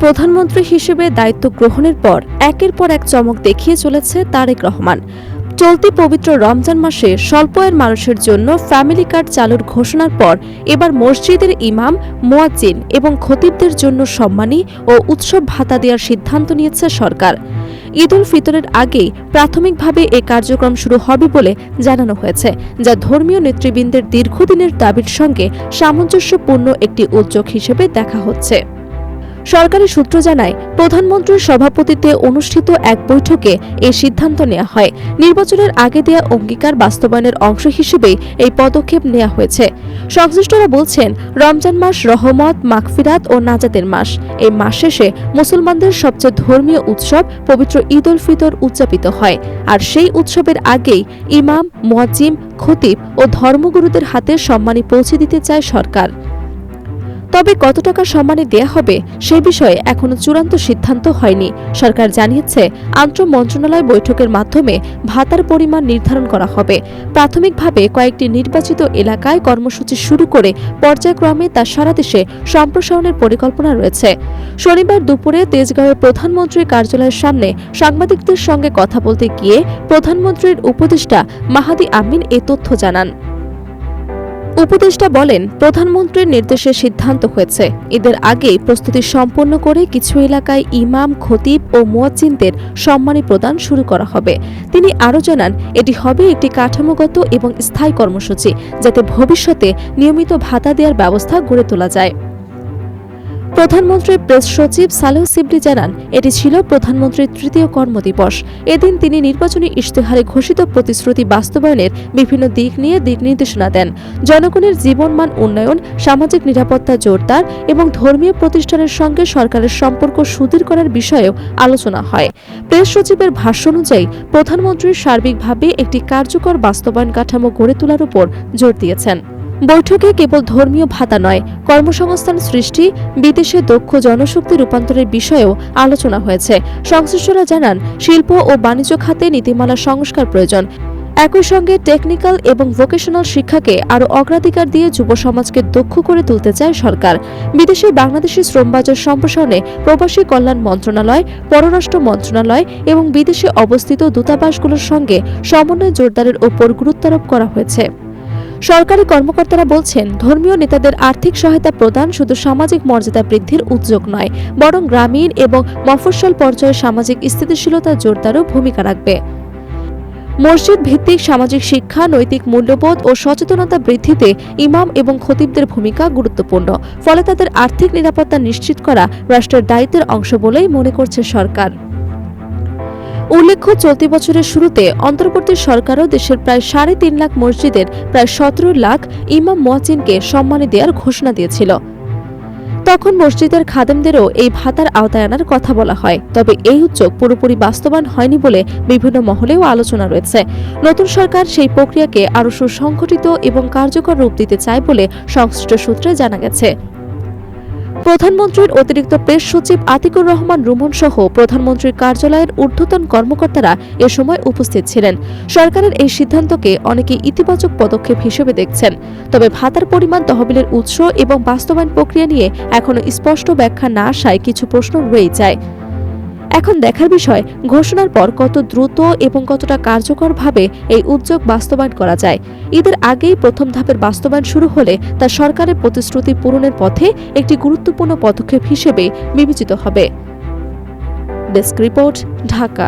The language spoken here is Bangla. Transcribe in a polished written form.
প্রধানমন্ত্রী হিসেবে দায়িত্ব গ্রহণের পর একের পর এক চমক দেখিয়ে চলেছে তারেক রহমান। চলতি পবিত্র রমজান মাসে স্বল্প আয়ের মানুষের জন্য ফ্যামিলি কার্ড চালুর ঘোষণার পর এবার মসজিদের ইমাম, মুয়াজ্জিন এবং খতিবদের জন্য সম্মানী ও উৎসব ভাতা দেওয়ার সিদ্ধান্ত নিয়েছে সরকার। ঈদ উল ফিতরের আগেই প্রাথমিকভাবে এ কার্যক্রম শুরু হবে বলে জানানো হয়েছে, যা ধর্মীয় নেতৃবৃন্দের দীর্ঘদিনের দাবির সঙ্গে সামঞ্জস্যপূর্ণ একটি উদ্যোগ হিসেবে দেখা হচ্ছে। সরকারি সূত্র জানায়, প্রধানমন্ত্রীর সভাপতিত্বে অনুষ্ঠিত এক বৈঠকে এই সিদ্ধান্ত নেওয়া হয়। নির্বাচনের আগে দেয়া অঙ্গীকার বাস্তবায়নের অংশ হিসেবেই এই পদক্ষেপ নেওয়া হয়েছে। সংশ্লিষ্টরা বলছেন, রমজান মাস রহমত, মাগফিরাত ও নাজাতের মাস। এই মাস শেষে মুসলমানদের সবচেয়ে ধর্মীয় উৎসব পবিত্র ঈদ উল ফিতর উদযাপিত হয়। আর সেই উৎসবের আগেই ইমাম, মুয়াজ্জিম, খতিব ও ধর্মগুরুদের হাতে সম্মানী পৌঁছে দিতে চায় সরকার। তবে কত টাকা সম্মানী দেয়া হবে সে বিষয়ে এখনো চূড়ান্ত সিদ্ধান্ত হয়নি। সরকার জানিয়েছে, আন্তঃ মন্ত্রণালয় বৈঠকের মাধ্যমে ভাতার পরিমাণ নির্ধারণ করা হবে। প্রাথমিকভাবে কয়েকটি নির্বাচিত এলাকায় কর্মসূচি শুরু করে পর্যায়ক্রমে তা সারা দেশে সম্প্রসারণের পরিকল্পনা রয়েছে। শনিবার দুপুরে তেজগাঁওয়ে প্রধানমন্ত্রীর কার্যালয়ের সামনে সাংবাদিকদের সঙ্গে কথা বলতে গিয়ে প্রধানমন্ত্রীর উপদেষ্টা মাহাদি আমিন এ তথ্য জানান। উপদেষ্টা বলেন, প্রধানমন্ত্রীর নির্দেশে সিদ্ধান্ত হয়েছে, ঈদের আগেই প্রস্তুতি সম্পন্ন করে কিছু এলাকায় ইমাম, খতিব ও মুয়াজ্জিনদের সম্মানী প্রদান শুরু করা হবে। তিনি আরও জানান, এটি হবে একটি কাঠামোগত এবং স্থায়ী কর্মসূচি, যাতে ভবিষ্যতে নিয়মিত ভাতা দেওয়ার ব্যবস্থা গড়ে তোলা যায়। প্রধানমন্ত্রীর প্রেস সচিব সালেহ সিবলি জানান, এটি ছিল প্রধানমন্ত্রীর তৃতীয় কর্মদিবস। এদিন তিনি নির্বাচনী ইশতেহারে ঘোষিত প্রতিশ্রুতি বাস্তবায়নের বিভিন্ন দিক নিয়ে দিক নির্দেশনা দেন। জনগণের জীবনমান উন্নয়ন, সামাজিক নিরাপত্তা জোরদার এবং ধর্মীয় প্রতিষ্ঠানের সঙ্গে সরকারের সম্পর্ক সুদৃঢ় করার বিষয়েও আলোচনা হয়। প্রেস সচিবের ভাষ্য অনুযায়ী, প্রধানমন্ত্রী সার্বিকভাবে একটি কার্যকর বাস্তবায়ন কাঠামো গড়ে তোলার উপর জোর দিয়েছেন। বৈঠকে কেবল ধর্মীয় ভাতা নয়, কর্মসংস্থান সৃষ্টি, বিদেশে দক্ষ জনশক্তি রূপান্তরের বিষয়েও আলোচনা হয়েছে। সংশ্লিষ্টরা জানান, শিল্প ও বাণিজ্য খাতে নীতিমালা সংস্কার প্রয়োজন। একই সঙ্গে টেকনিক্যাল এবং ভোকেশনাল শিক্ষাকে আরও অগ্রাধিকার দিয়ে যুব সমাজকে দক্ষ করে তুলতে চায় সরকার। বিদেশে বাংলাদেশি শ্রমবাজার সম্প্রসারণে প্রবাসী কল্যাণ মন্ত্রণালয়, পররাষ্ট্র মন্ত্রণালয় এবং বিদেশে অবস্থিত দূতাবাসগুলোর সঙ্গে সমন্বয় জোরদারের ওপর গুরুত্বারোপ করা হয়েছে। সরকারি কর্মকর্তারা বলছেন, ধর্মীয় নেতাদের আর্থিক সহায়তা প্রদান শুধু সামাজিক মর্যাদা বৃদ্ধির উদ্যোগ নয়, বরং গ্রামীণ এবং মফস্বল পর্যায়ে সামাজিক স্থিতিশীলতা জোরদারও ভূমিকা রাখবে। মসজিদ ভিত্তিক সামাজিক শিক্ষা, নৈতিক মূল্যবোধ ও সচেতনতা বৃদ্ধিতে ইমাম এবং খতিবদের ভূমিকা গুরুত্বপূর্ণ। ফলে তাদের আর্থিক নিরাপত্তা নিশ্চিত করা রাষ্ট্রের দায়িত্বের অংশ বলেই মনে করছে সরকার। উল্লেখ্য, চলতি বছরের শুরুতে অন্তর্বর্তী সরকারও দেশের প্রায় 3.5 লাখ মসজিদের প্রায় 17 লাখ ইমাম, মুয়াজ্জিনকে সম্মানী দেওয়ার ঘোষণা দিয়েছিল। তখন মসজিদের খাদেমদেরও এই ভাতার আওতায় আনার কথা বলা হয়। তবে এই উদ্যোগ পুরোপুরি বাস্তবায়ন হয়নি বলে বিভিন্ন মহলেও আলোচনা রয়েছে। নতুন সরকার সেই প্রক্রিয়াকে আরও সুসংগঠিত এবং কার্যকর রূপ দিতে চায় বলে সংশ্লিষ্ট সূত্রে জানা গেছে। প্রধানমন্ত্রীর অতিরিক্ত প্রেস সচিব আতিকুর রহমান রুমন সহ প্রধানমন্ত্রীর কার্যালয়ের ঊর্ধ্বতন কর্মকর্তারা এ সময় উপস্থিত ছিলেন। সরকারের এই সিদ্ধান্তকে অনেকে ইতিবাচক পদক্ষেপ হিসেবে দেখছেন। তবে ভাতার পরিমাণ, তহবিলের উৎস এবং বাস্তবায়ন প্রক্রিয়া নিয়ে এখনো স্পষ্ট ব্যাখ্যা না আসায় কিছু প্রশ্ন রয়েই যায়। এখন দেখার বিষয়, ঘোষণার পর কত দ্রুত এবং কতটা কার্যকরভাবে এই উদ্যোগ বাস্তবায়ন করা যায়। ঈদের আগেই প্রথম ধাপের বাস্তবায়ন শুরু হলে তা সরকারের প্রতিশ্রুতি পূরণের পথে একটি গুরুত্বপূর্ণ পদক্ষেপ হিসেবে বিবেচিত হবে। Desk report, Dhaka.